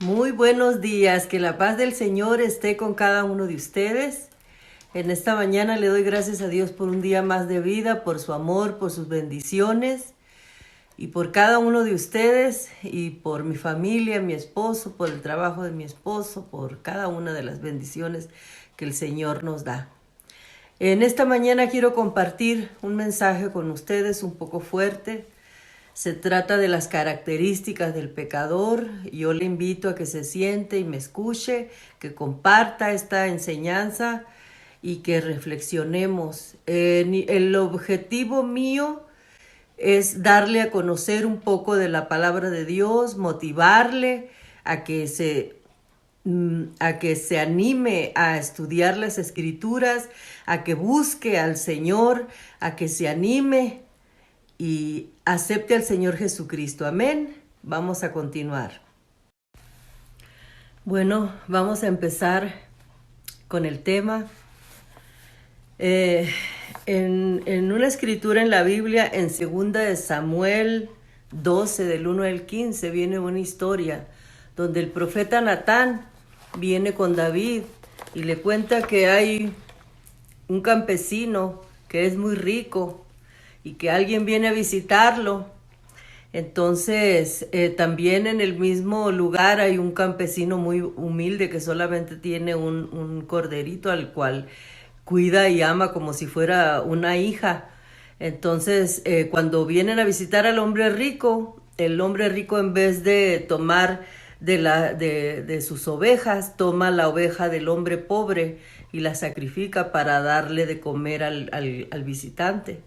Muy buenos días, que la paz del Señor esté con cada uno de ustedes. En esta mañana le doy gracias a Dios por un día más de vida, por su amor, por sus bendiciones y por cada uno de ustedes y por mi familia, mi esposo, por el trabajo de mi esposo, por cada una de las bendiciones que el Señor nos da. En esta mañana quiero compartir un mensaje con ustedes un poco fuerte. Se trata de las características del pecador. Yo le invito a que se siente y me escuche, que comparta esta enseñanza y que reflexionemos. El objetivo mío es darle a conocer un poco de la palabra de Dios, motivarle a que se anime a estudiar las Escrituras, a que busque al Señor, a que se anime y acepte al Señor Jesucristo. Amén. Vamos a continuar. Bueno, vamos a empezar con el tema. En una escritura en la Biblia, en 2 de Samuel 12, del 1 al 15, viene una historia donde el profeta Natán viene con David y le cuenta que hay un campesino que es muy rico y que alguien viene a visitarlo. Entonces, también en el mismo lugar hay un campesino muy humilde que solamente tiene un corderito al cual cuida y ama como si fuera una hija. Entonces, cuando vienen a visitar al hombre rico, el hombre rico, en vez de tomar de sus ovejas, toma la oveja del hombre pobre y la sacrifica para darle de comer al visitante.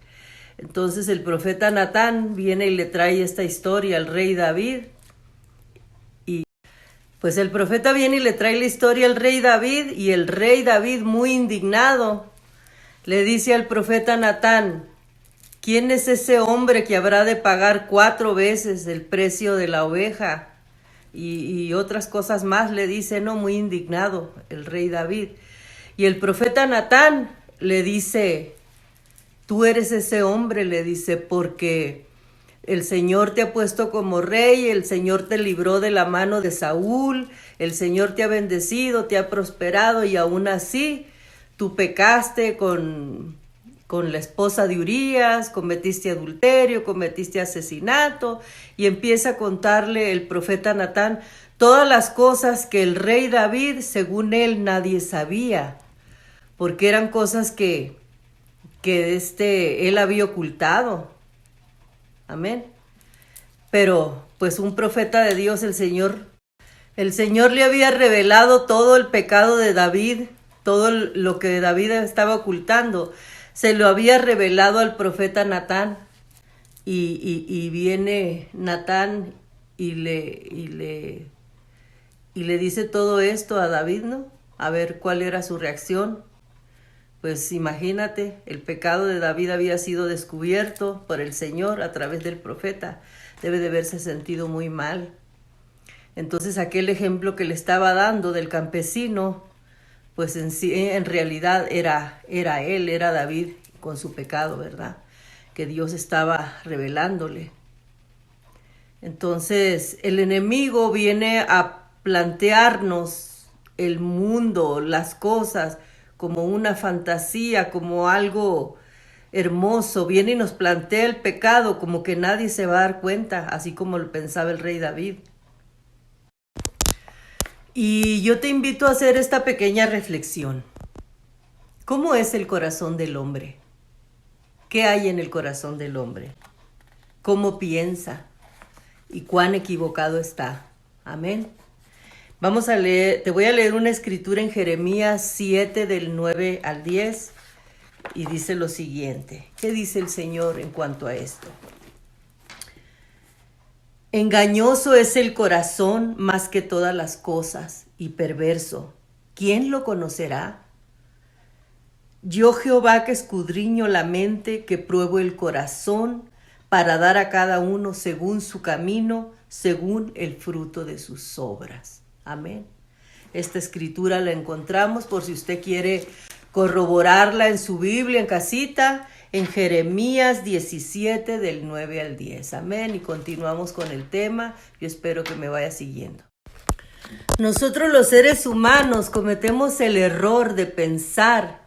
Entonces el profeta Natán viene y le trae esta historia al rey David. Y pues el profeta viene y le trae la historia al rey David, y el rey David, muy indignado, le dice al profeta Natán: ¿quién es ese hombre que habrá de pagar 4 veces el precio de la oveja? Y otras cosas más le dice, ¿no? Muy indignado el rey David. Y el profeta Natán le dice: tú eres ese hombre, le dice, porque el Señor te ha puesto como rey, el Señor te libró de la mano de Saúl, el Señor te ha bendecido, te ha prosperado, y aún así tú pecaste con la esposa de Urías, cometiste adulterio, cometiste asesinato, y empieza a contarle el profeta Natán todas las cosas que el rey David, según él, nadie sabía, porque eran cosas que él había ocultado. Amén. Pero pues un profeta de Dios, el Señor le había revelado todo el pecado de David, todo lo que David estaba ocultando, se lo había revelado al profeta Natán. Y viene Natán y le dice todo esto a David, ¿no? A ver cuál era su reacción. Pues imagínate, el pecado de David había sido descubierto por el Señor a través del profeta. Debe de haberse sentido muy mal. Entonces aquel ejemplo que le estaba dando del campesino, pues en realidad era él, era David con su pecado, ¿verdad? Que Dios estaba revelándole. Entonces el enemigo viene a plantearnos el mundo, las cosas, como una fantasía, como algo hermoso. Viene y nos plantea el pecado como que nadie se va a dar cuenta, así como lo pensaba el rey David. Y yo te invito a hacer esta pequeña reflexión. ¿Cómo es el corazón del hombre? ¿Qué hay en el corazón del hombre? ¿Cómo piensa? ¿Y cuán equivocado está? Amén. Vamos a leer, te voy a leer una escritura en Jeremías 7, del 9 al 10, y dice lo siguiente. ¿Qué dice el Señor en cuanto a esto? Engañoso es el corazón más que todas las cosas, y perverso. ¿Quién lo conocerá? Yo, Jehová, que escudriño la mente, que pruebo el corazón, para dar a cada uno según su camino, según el fruto de sus obras. Amén. Esta escritura la encontramos, por si usted quiere corroborarla en su Biblia, en casita, en Jeremías 17, del 9 al 10. Amén. Y continuamos con el tema. Yo espero que me vaya siguiendo. Nosotros los seres humanos cometemos el error de pensar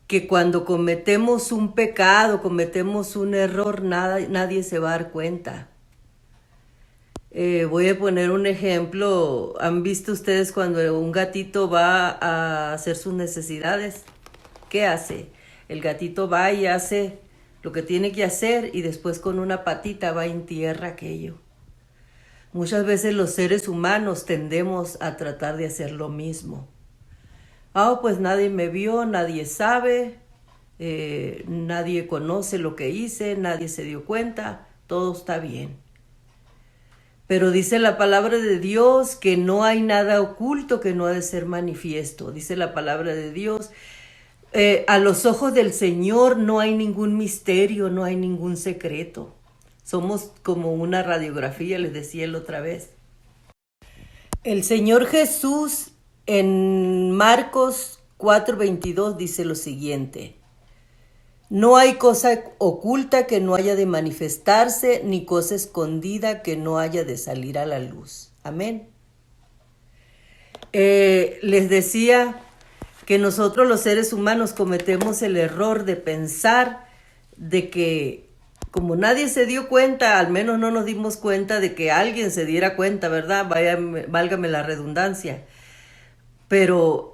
que cuando cometemos un pecado, cometemos un error, nadie se va a dar cuenta. Voy a poner un ejemplo. ¿Han visto ustedes cuando un gatito va a hacer sus necesidades? ¿Qué hace? El gatito va y hace lo que tiene que hacer y después con una patita va y entierra aquello. Muchas veces los seres humanos tendemos a tratar de hacer lo mismo. Pues nadie me vio, nadie sabe, nadie conoce lo que hice, nadie se dio cuenta, todo está bien. Pero dice la palabra de Dios que no hay nada oculto que no ha de ser manifiesto. Dice la palabra de Dios, a los ojos del Señor no hay ningún misterio, no hay ningún secreto. Somos como una radiografía, les decía él otra vez. El Señor Jesús en Marcos 4:22 dice lo siguiente: no hay cosa oculta que no haya de manifestarse, ni cosa escondida que no haya de salir a la luz. Amén. Les decía que nosotros los seres humanos cometemos el error de pensar de que como nadie se dio cuenta, al menos no nos dimos cuenta de que alguien se diera cuenta, ¿verdad? Válgame la redundancia. Pero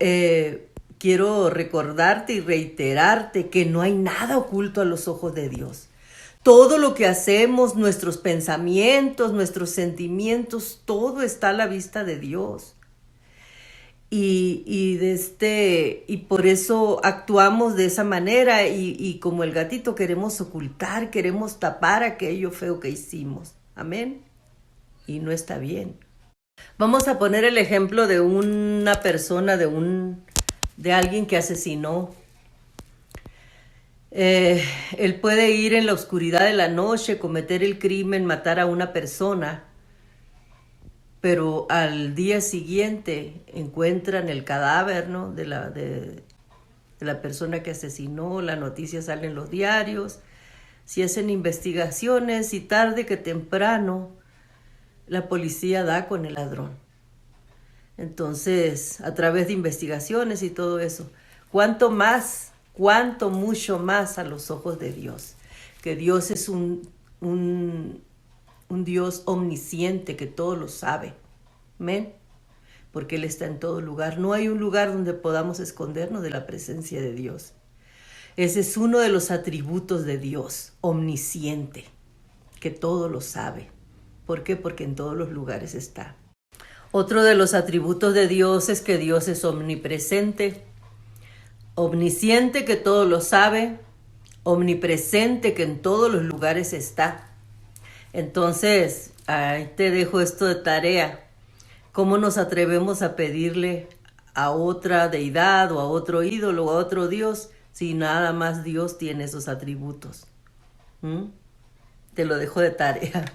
quiero recordarte y reiterarte que no hay nada oculto a los ojos de Dios. Todo lo que hacemos, nuestros pensamientos, nuestros sentimientos, todo está a la vista de Dios. Y por eso actuamos de esa manera y como el gatito queremos ocultar, queremos tapar aquello feo que hicimos. Amén. Y no está bien. Vamos a poner el ejemplo de una persona, de alguien que asesinó. Él puede ir en la oscuridad de la noche, cometer el crimen, matar a una persona, pero al día siguiente encuentran el cadáver, ¿no?, de la persona que asesinó. La noticia sale en los diarios, si hacen investigaciones y tarde que temprano la policía da con el ladrón. Entonces, a través de investigaciones y todo eso, cuánto mucho más a los ojos de Dios, que Dios es un Dios omnisciente que todo lo sabe. Amén. Porque Él está en todo lugar. No hay un lugar donde podamos escondernos de la presencia de Dios. Ese es uno de los atributos de Dios, omnisciente, que todo lo sabe. ¿Por qué? Porque en todos los lugares está. Otro de los atributos de Dios es que Dios es omnipresente, omnisciente, que todo lo sabe, omnipresente, que en todos los lugares está. Entonces, ahí te dejo esto de tarea. ¿Cómo nos atrevemos a pedirle a otra deidad o a otro ídolo o a otro Dios si nada más Dios tiene esos atributos? Te lo dejo de tarea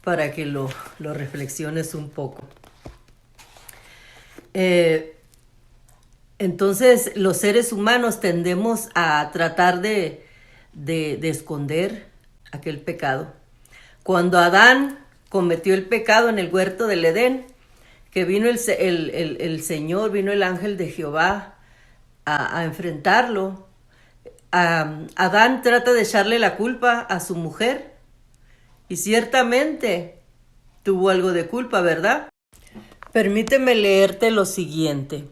para que lo reflexiones un poco. Entonces, los seres humanos tendemos a tratar de esconder aquel pecado. Cuando Adán cometió el pecado en el huerto del Edén, que vino el Señor, vino el ángel de Jehová a enfrentarlo, Adán trata de echarle la culpa a su mujer y ciertamente tuvo algo de culpa, ¿verdad? Permíteme leerte lo siguiente.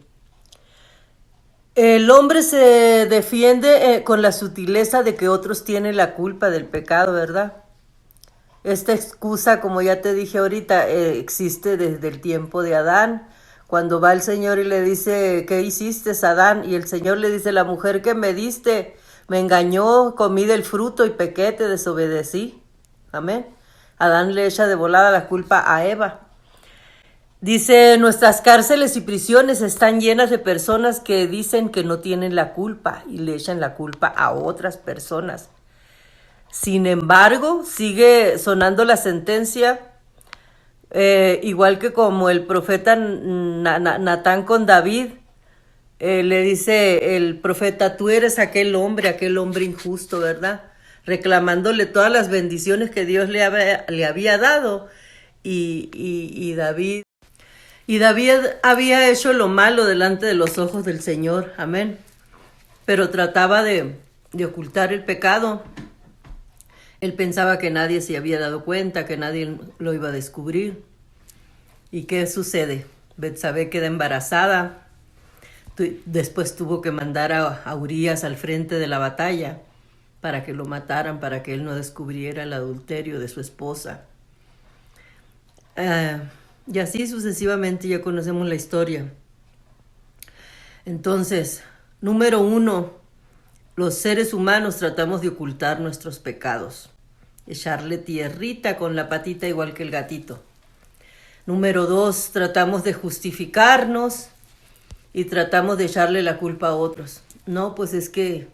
El hombre se defiende con la sutileza de que otros tienen la culpa del pecado, ¿verdad? Esta excusa, como ya te dije ahorita, existe desde el tiempo de Adán. Cuando va el Señor y le dice, ¿qué hiciste, Adán? Y el Señor le dice, la mujer que me diste me engañó, comí del fruto y pequé, te desobedecí. Amén. Adán le echa de volada la culpa a Eva. Dice, nuestras cárceles y prisiones están llenas de personas que dicen que no tienen la culpa y le echan la culpa a otras personas. Sin embargo, sigue sonando la sentencia, igual que como el profeta Natán con David. Le dice el profeta, tú eres aquel hombre injusto, ¿verdad? Reclamándole todas las bendiciones que Dios le había dado. Y David Y David había hecho lo malo delante de los ojos del Señor, amén. Pero trataba de ocultar el pecado. Él pensaba que nadie se había dado cuenta, que nadie lo iba a descubrir. ¿Y qué sucede? Betsabé queda embarazada. Después tuvo que mandar a Urías al frente de la batalla para que lo mataran, para que él no descubriera el adulterio de su esposa. Y así sucesivamente ya conocemos la historia. Entonces, número 1, los seres humanos tratamos de ocultar nuestros pecados. Echarle tierrita con la patita igual que el gatito. Número 2, tratamos de justificarnos y tratamos de echarle la culpa a otros. No, pues es que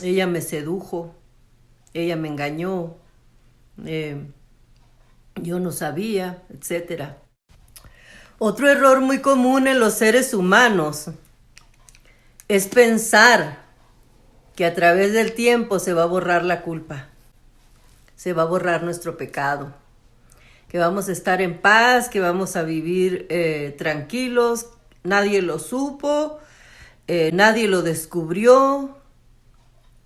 ella me sedujo, ella me engañó, yo no sabía, etc. Otro error muy común en los seres humanos es pensar que a través del tiempo se va a borrar la culpa, se va a borrar nuestro pecado, que vamos a estar en paz, que vamos a vivir tranquilos, nadie lo supo, nadie lo descubrió,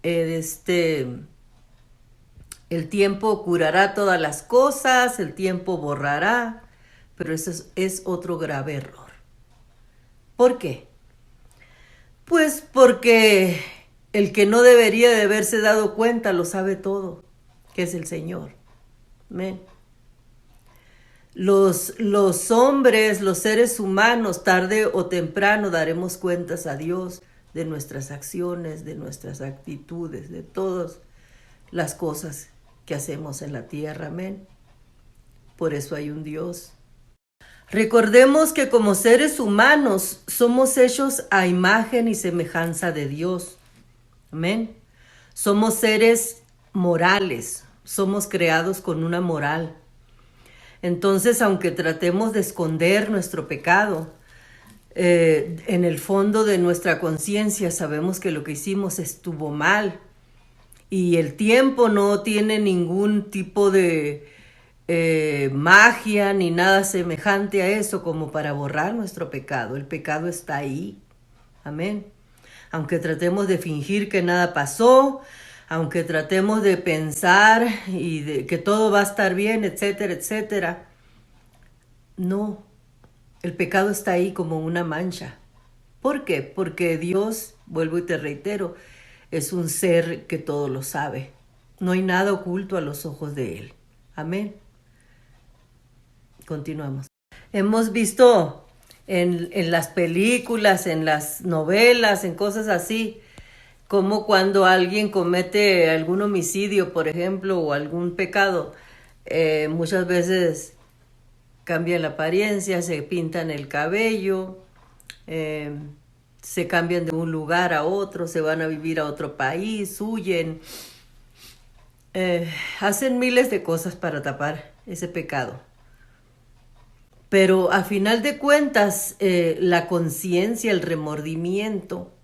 el tiempo curará todas las cosas, el tiempo borrará, pero eso es otro grave error. ¿Por qué? Pues porque el que no debería de haberse dado cuenta lo sabe todo, que es el Señor. Amén. Los hombres, los seres humanos, tarde o temprano daremos cuentas a Dios de nuestras acciones, de nuestras actitudes, de todas las cosas que hacemos en la tierra. Amén. Por eso hay un Dios. Recordemos que como seres humanos somos hechos a imagen y semejanza de Dios. Amén. Somos seres morales, somos creados con una moral. Entonces, aunque tratemos de esconder nuestro pecado, en el fondo de nuestra conciencia sabemos que lo que hicimos estuvo mal. Y el tiempo no tiene ningún tipo de magia ni nada semejante a eso como para borrar nuestro pecado. El pecado está ahí. Amén. Aunque tratemos de fingir que nada pasó, aunque tratemos de pensar y de que todo va a estar bien, etcétera, etcétera. No, el pecado está ahí como una mancha. ¿Por qué? Porque Dios, vuelvo y te reitero, es un ser que todo lo sabe. No hay nada oculto a los ojos de Él. Amén. Continuamos. Hemos visto en las películas, en las novelas, en cosas así, como cuando alguien comete algún homicidio, por ejemplo, o algún pecado, muchas veces cambian la apariencia, se pintan el cabello, se cambian de un lugar a otro, se van a vivir a otro país, huyen, hacen miles de cosas para tapar ese pecado. Pero a final de cuentas, la conciencia, el remordimiento,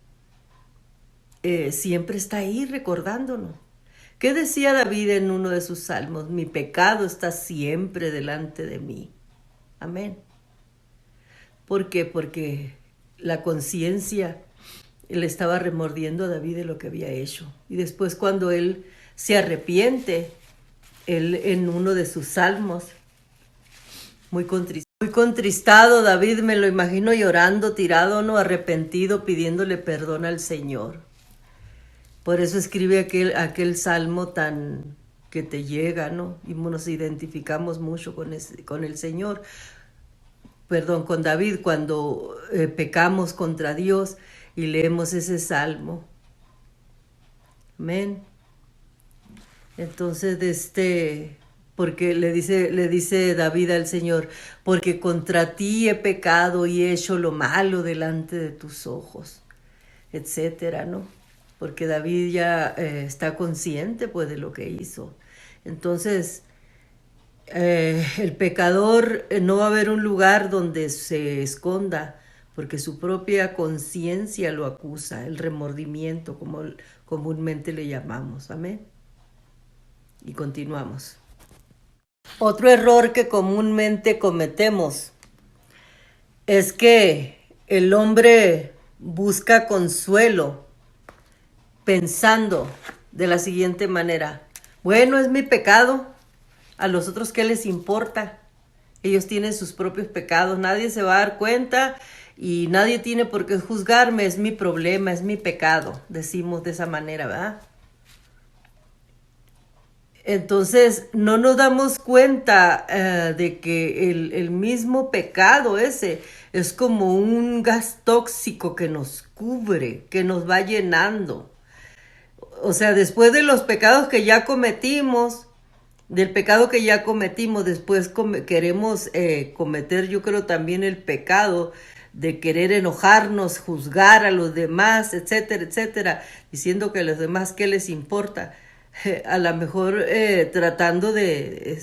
siempre está ahí recordándonos. ¿Qué decía David en uno de sus salmos? Mi pecado está siempre delante de mí. Amén. ¿Por qué? Porque la conciencia le estaba remordiendo a David de lo que había hecho. Y después cuando él se arrepiente, él en uno de sus salmos, muy contristado, David me lo imagino llorando, tirado, no arrepentido, pidiéndole perdón al Señor. Por eso escribe aquel salmo tan que te llega, ¿no? Y nos identificamos mucho con el Señor. Perdón, con David, cuando pecamos contra Dios y leemos ese salmo. Amén. Entonces, porque le dice David al Señor, porque contra ti he pecado y he hecho lo malo delante de tus ojos, etcétera, ¿no? Porque David ya está consciente pues de lo que hizo. Entonces, el pecador no va a haber un lugar donde se esconda, porque su propia conciencia lo acusa, el remordimiento, como comúnmente le llamamos. Amén. Y continuamos. Otro error que comúnmente cometemos es que el hombre busca consuelo pensando de la siguiente manera: bueno, es mi pecado, a los otros ¿qué les importa? Ellos tienen sus propios pecados, nadie se va a dar cuenta y nadie tiene por qué juzgarme, es mi problema, es mi pecado, decimos de esa manera, ¿verdad? Entonces no nos damos cuenta de que el mismo pecado ese es como un gas tóxico que nos cubre, que nos va llenando. O sea, después de los pecados que ya cometimos, del pecado que ya cometimos, después queremos cometer, yo creo, también el pecado de querer enojarnos, juzgar a los demás, etcétera, etcétera, diciendo que a los demás qué les importa. A lo mejor tratando de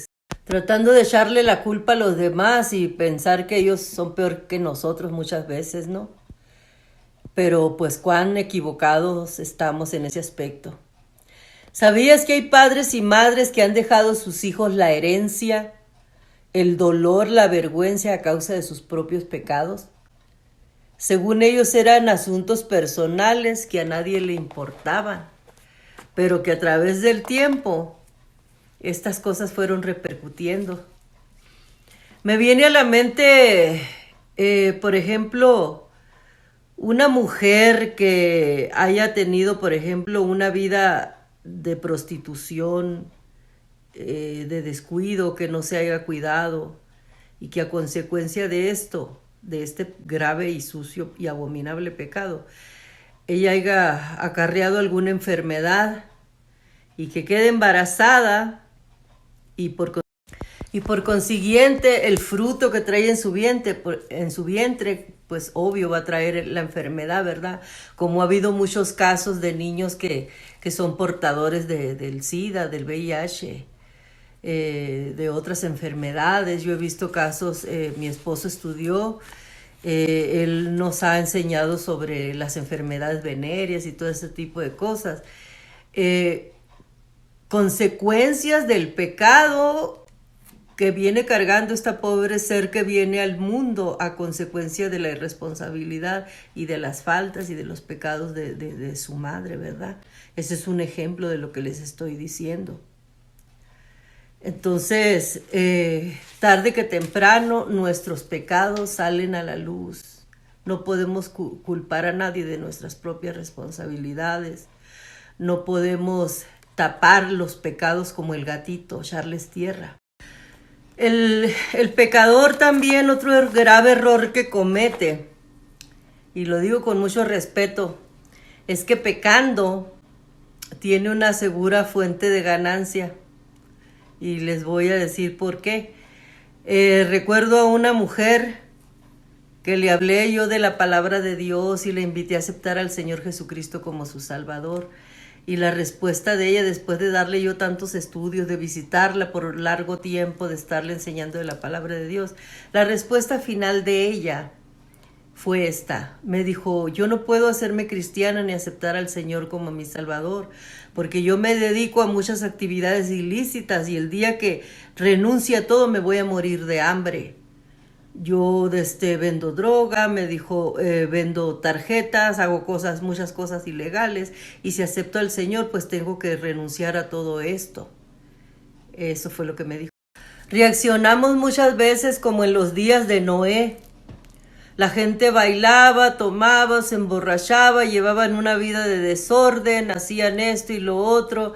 echarle la culpa a los demás y pensar que ellos son peor que nosotros muchas veces, ¿no? Pero pues cuán equivocados estamos en ese aspecto. ¿Sabías que hay padres y madres que han dejado a sus hijos la herencia, el dolor, la vergüenza a causa de sus propios pecados? Según ellos eran asuntos personales que a nadie le importaban, pero que a través del tiempo estas cosas fueron repercutiendo. Me viene a la mente, por ejemplo, una mujer que haya tenido, por ejemplo, una vida de prostitución, de descuido, que no se haya cuidado y que a consecuencia de esto, de este grave y sucio y abominable pecado, ella haya acarreado alguna enfermedad y que quede embarazada y por consiguiente el fruto que trae en su vientre, pues obvio va a traer la enfermedad, ¿verdad? Como ha habido muchos casos de niños que son portadores del SIDA, del VIH, de otras enfermedades. Yo he visto casos, mi esposo estudió, él nos ha enseñado sobre las enfermedades venéreas y todo ese tipo de cosas. Consecuencias del pecado que viene cargando esta pobre ser que viene al mundo a consecuencia de la irresponsabilidad y de las faltas y de los pecados de su madre, ¿verdad? Ese es un ejemplo de lo que les estoy diciendo. Entonces, tarde que temprano, nuestros pecados salen a la luz. No podemos culpar a nadie de nuestras propias responsabilidades. No podemos tapar los pecados como el gatito, echarles tierra. El pecador también, otro grave error que comete, y lo digo con mucho respeto, es que pecando tiene una segura fuente de ganancia. Y les voy a decir por qué. Recuerdo a una mujer que le hablé yo de la palabra de Dios y le invité a aceptar al Señor Jesucristo como su Salvador. Y la respuesta de ella, después de darle yo tantos estudios, de visitarla por largo tiempo, de estarle enseñando de la palabra de Dios, la respuesta final de ella fue esta. Me dijo: yo no puedo hacerme cristiana ni aceptar al Señor como mi Salvador, porque yo me dedico a muchas actividades ilícitas y el día que renuncie a todo me voy a morir de hambre. Yo vendo droga, me dijo, vendo tarjetas, hago muchas cosas ilegales, y si acepto al Señor, pues tengo que renunciar a todo esto. Eso fue lo que me dijo. Reaccionamos muchas veces como en los días de Noé. La gente bailaba, tomaba, se emborrachaba, llevaban una vida de desorden, hacían esto y lo otro.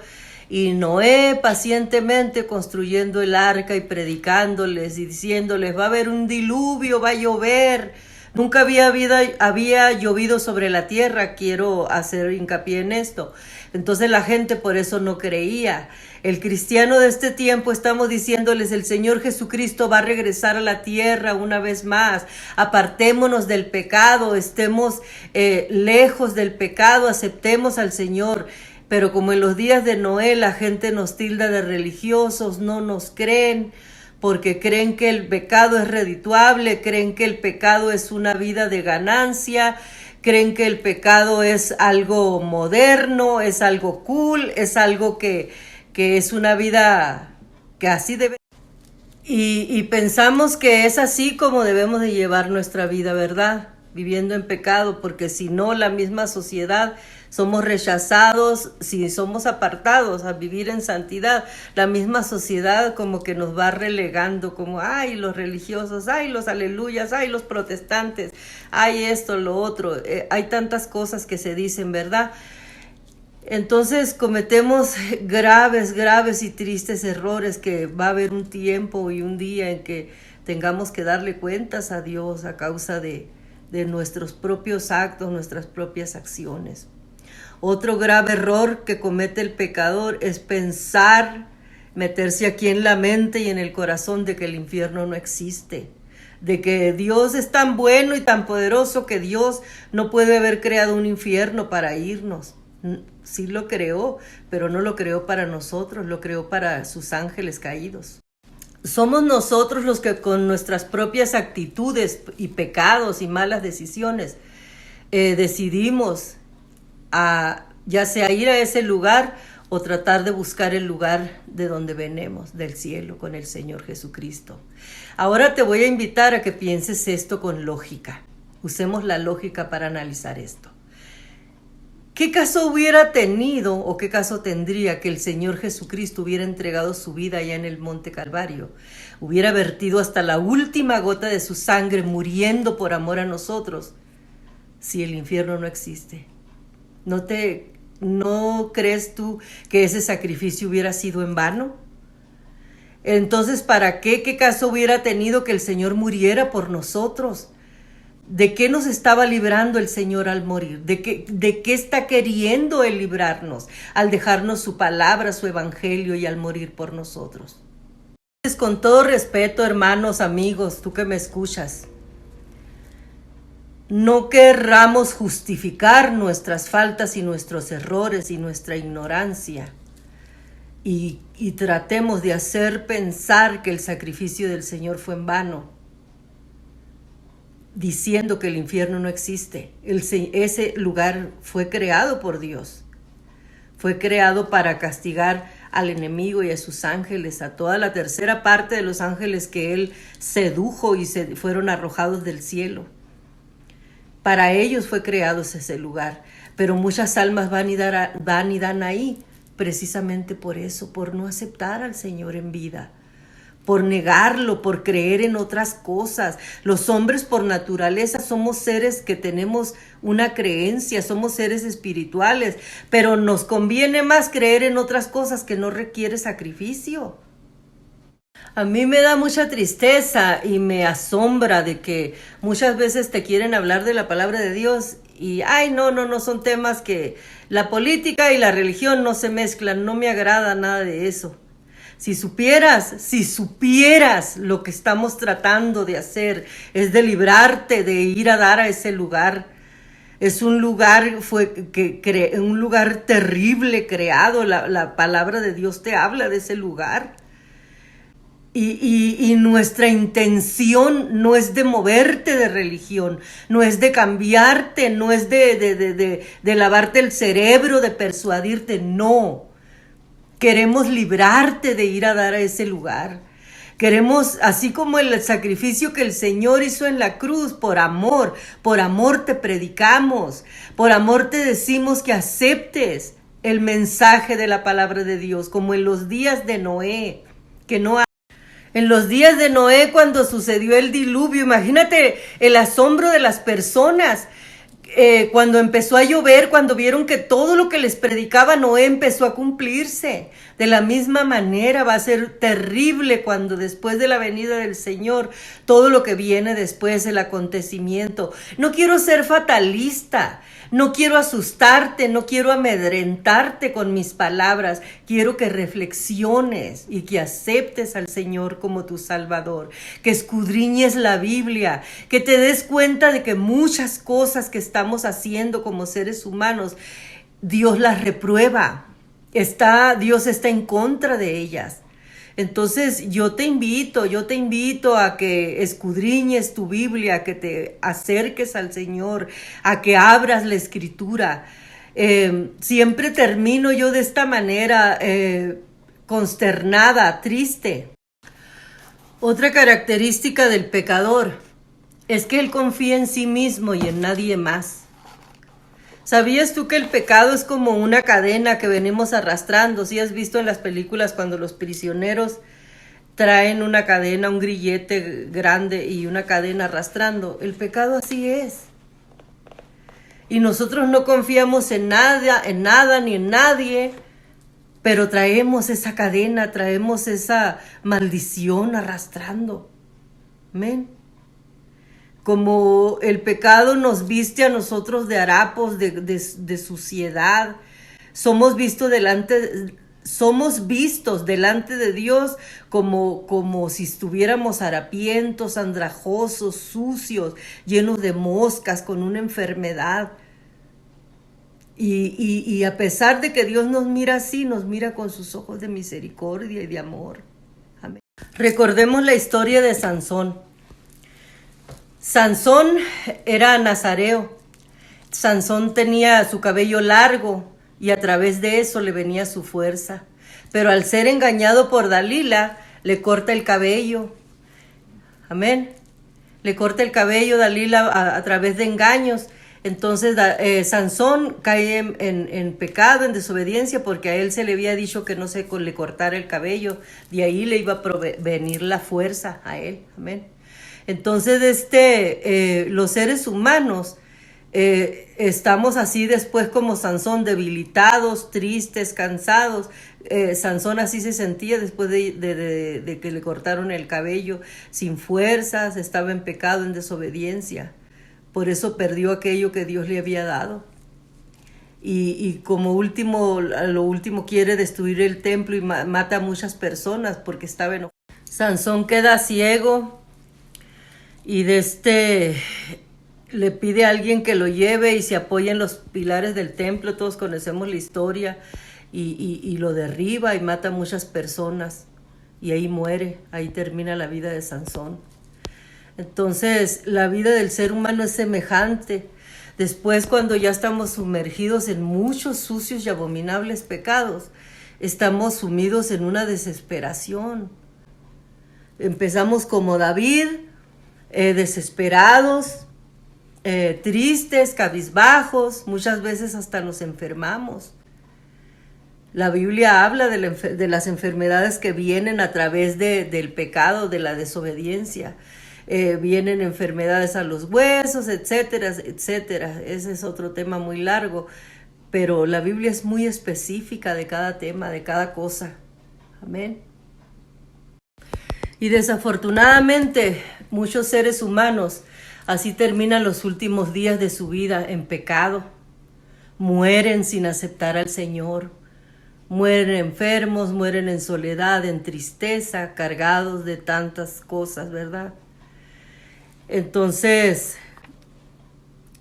Y Noé pacientemente construyendo el arca y predicándoles y diciéndoles: va a haber un diluvio, va a llover. Nunca había llovido sobre la tierra, quiero hacer hincapié en esto. Entonces la gente por eso no creía. El cristiano de este tiempo estamos diciéndoles: el Señor Jesucristo va a regresar a la tierra una vez más. Apartémonos del pecado, estemos lejos del pecado, aceptemos al Señor. Pero como en los días de Noé la gente nos tilda de religiosos, no nos creen, porque creen que el pecado es redituable, creen que el pecado es una vida de ganancia, creen que el pecado es algo moderno, es algo cool, es algo que es una vida que así debe. Y pensamos que es así como debemos de llevar nuestra vida, ¿verdad? Viviendo en pecado, porque si no, la misma sociedad somos rechazados, si somos apartados a vivir en santidad, la misma sociedad como que nos va relegando, como, ay, los religiosos, ay, los aleluyas, ay, los protestantes, ay, esto, lo otro. Hay tantas cosas que se dicen, ¿verdad? Entonces cometemos graves y tristes errores que va a haber un tiempo y un día en que tengamos que darle cuentas a Dios a causa de nuestros propios actos, nuestras propias acciones. Otro grave error que comete el pecador es pensar, meterse aquí en la mente y en el corazón de que el infierno no existe, de que Dios es tan bueno y tan poderoso que Dios no puede haber creado un infierno para irnos. Sí lo creó, pero no lo creó para nosotros, lo creó para sus ángeles caídos. Somos nosotros los que con nuestras propias actitudes y pecados y malas decisiones decidimos ya sea ir a ese lugar o tratar de buscar el lugar de donde venimos, del cielo, con el Señor Jesucristo. Ahora te voy a invitar a que pienses esto con lógica. Usemos la lógica para analizar esto. ¿Qué caso hubiera tenido o qué caso tendría que el Señor Jesucristo hubiera entregado su vida allá en el Monte Calvario? Hubiera vertido hasta la última gota de su sangre muriendo por amor a nosotros si el infierno no existe. ¿No crees tú que ese sacrificio hubiera sido en vano? Entonces, ¿para qué? ¿Qué caso hubiera tenido que el Señor muriera por nosotros? ¿De qué nos estaba librando el Señor al morir? ¿De qué está queriendo Él librarnos al dejarnos su palabra, su evangelio y al morir por nosotros? Entonces, con todo respeto, hermanos, amigos, tú que me escuchas, no querramos justificar nuestras faltas y nuestros errores y nuestra ignorancia y tratemos de hacer pensar que el sacrificio del Señor fue en vano, diciendo que el infierno no existe. Ese lugar fue creado por Dios. Fue creado para castigar al enemigo y a sus ángeles, a toda la tercera parte de los ángeles que Él sedujo y se fueron arrojados del cielo. Para ellos fue creado ese lugar. Pero muchas almas van y dan ahí precisamente por eso, por no aceptar al Señor en vida, por negarlo, por creer en otras cosas. Los hombres por naturaleza somos seres que tenemos una creencia, somos seres espirituales, pero nos conviene más creer en otras cosas que no requiere sacrificio. A mí me da mucha tristeza y me asombra de que muchas veces te quieren hablar de la palabra de Dios y, ay, no, son temas que la política y la religión no se mezclan, no me agrada nada de eso. Si supieras lo que estamos tratando de hacer, es de librarte de ir a dar a ese lugar. Es un lugar, un lugar terrible creado. La palabra de Dios te habla de ese lugar. Y nuestra intención no es de moverte de religión, no es de cambiarte, no es de lavarte el cerebro, de persuadirte, no. Queremos librarte de ir a dar a ese lugar. Queremos, así como el sacrificio que el Señor hizo en la cruz, por amor te predicamos, por amor te decimos que aceptes el mensaje de la palabra de Dios, como en los días de Noé, en los días de Noé cuando sucedió el diluvio. Imagínate el asombro de las personas. Cuando empezó a llover, cuando vieron que todo lo que les predicaba Noé empezó a cumplirse. De la misma manera va a ser terrible cuando después de la venida del Señor, todo lo que viene después del acontecimiento. No quiero ser fatalista, no quiero asustarte, no quiero amedrentarte con mis palabras. Quiero que reflexiones y que aceptes al Señor como tu Salvador, que escudriñes la Biblia, que te des cuenta de que muchas cosas que estamos haciendo como seres humanos, Dios las reprueba. Dios está en contra de ellas. Entonces yo te invito a que escudriñes tu Biblia, a que te acerques al Señor, a que abras la Escritura. Siempre termino yo de esta manera, consternada, triste. Otra característica del pecador es que él confía en sí mismo y en nadie más. ¿Sabías tú que el pecado es como una cadena que venimos arrastrando? ¿Sí has visto en las películas cuando los prisioneros traen una cadena, un grillete grande y una cadena arrastrando? El pecado así es. Y nosotros no confiamos en nada ni en nadie, pero traemos esa cadena, traemos esa maldición arrastrando. Amén. Como el pecado nos viste a nosotros de harapos, de suciedad, somos vistos delante de Dios como si estuviéramos harapientos, andrajosos, sucios, llenos de moscas, con una enfermedad. Y a pesar de que Dios nos mira así, nos mira con sus ojos de misericordia y de amor. Amén. Recordemos la historia de Sansón. Sansón era nazareo. Sansón tenía su cabello largo y a través de eso le venía su fuerza. Pero al ser engañado por Dalila, le corta el cabello. Amén. Le corta el cabello Dalila a través de engaños. Entonces Sansón cae en pecado, en desobediencia, porque a él se le había dicho que no se le cortara el cabello. De ahí le iba a venir la fuerza a él. Amén. Entonces los seres humanos estamos así después como Sansón, debilitados, tristes, cansados. Sansón así se sentía después de que le cortaron el cabello, sin fuerzas, estaba en pecado, en desobediencia. Por eso perdió aquello que Dios le había dado. Y como lo último quiere destruir el templo y mata a muchas personas porque estaba enojado. Sansón queda ciego y le pide a alguien que lo lleve y se apoya en los pilares del templo. Todos conocemos la historia. Y lo derriba y mata a muchas personas. Y ahí muere, ahí termina la vida de Sansón. Entonces, la vida del ser humano es semejante. Después, cuando ya estamos sumergidos en muchos sucios y abominables pecados, estamos sumidos en una desesperación. Empezamos como David, desesperados, tristes, cabizbajos, muchas veces hasta nos enfermamos. La Biblia habla de las enfermedades que vienen a través del pecado, de la desobediencia. Vienen enfermedades a los huesos, etcétera, etcétera. Ese es otro tema muy largo, pero la Biblia es muy específica de cada tema, de cada cosa. Amén. Y desafortunadamente, muchos seres humanos así terminan los últimos días de su vida en pecado. Mueren sin aceptar al Señor. Mueren enfermos, mueren en soledad, en tristeza, cargados de tantas cosas, ¿verdad? Entonces,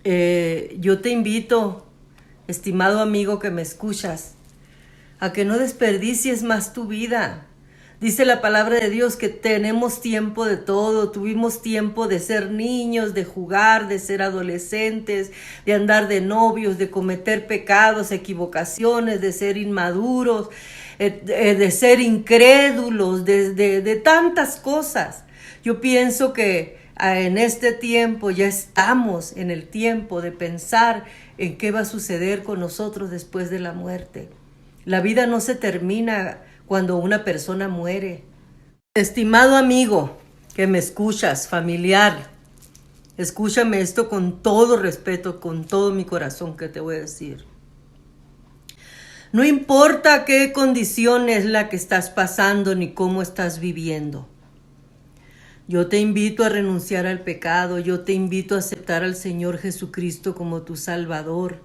yo te invito, estimado amigo que me escuchas, a que no desperdicies más tu vida. Dice la palabra de Dios que tenemos tiempo de todo. Tuvimos tiempo de ser niños, de jugar, de ser adolescentes, de andar de novios, de cometer pecados, equivocaciones, de ser inmaduros, de ser incrédulos, de tantas cosas. Yo pienso que en este tiempo ya estamos en el tiempo de pensar en qué va a suceder con nosotros después de la muerte. La vida no se termina cuando una persona muere. Estimado amigo que me escuchas, familiar, escúchame esto con todo respeto, con todo mi corazón que te voy a decir. No importa qué condición es la que estás pasando ni cómo estás viviendo. Yo te invito a renunciar al pecado, yo te invito a aceptar al Señor Jesucristo como tu Salvador.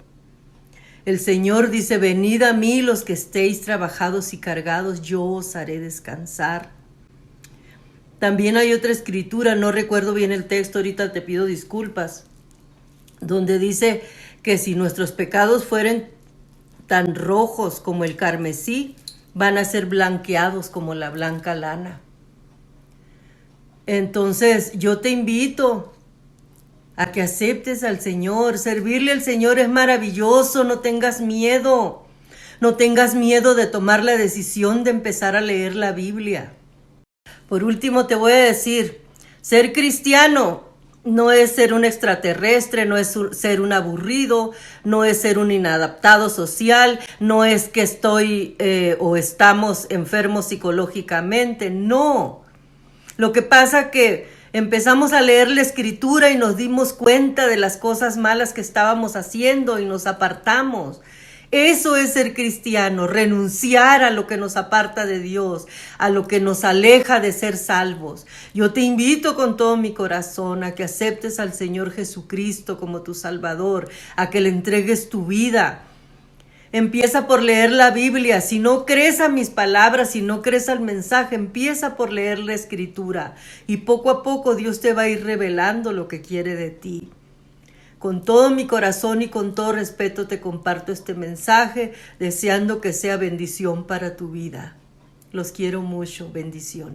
El Señor dice, venid a mí los que estéis trabajados y cargados, yo os haré descansar. También hay otra escritura, no recuerdo bien el texto, ahorita te pido disculpas, donde dice que si nuestros pecados fueren tan rojos como el carmesí, van a ser blanqueados como la blanca lana. Entonces, yo te invito a que aceptes al Señor. Servirle al Señor es maravilloso, no tengas miedo. No tengas miedo de tomar la decisión de empezar a leer la Biblia. Por último te voy a decir, ser cristiano no es ser un extraterrestre, no es ser un aburrido, no es ser un inadaptado social, no es que estoy o estamos enfermos psicológicamente, no. Lo que pasa que empezamos a leer la escritura y nos dimos cuenta de las cosas malas que estábamos haciendo y nos apartamos. Eso es ser cristiano, renunciar a lo que nos aparta de Dios, a lo que nos aleja de ser salvos. Yo te invito con todo mi corazón a que aceptes al Señor Jesucristo como tu Salvador, a que le entregues tu vida. Empieza por leer la Biblia. Si no crees a mis palabras, si no crees al mensaje, empieza por leer la Escritura. Y poco a poco Dios te va a ir revelando lo que quiere de ti. Con todo mi corazón y con todo respeto te comparto este mensaje, deseando que sea bendición para tu vida. Los quiero mucho. Bendición.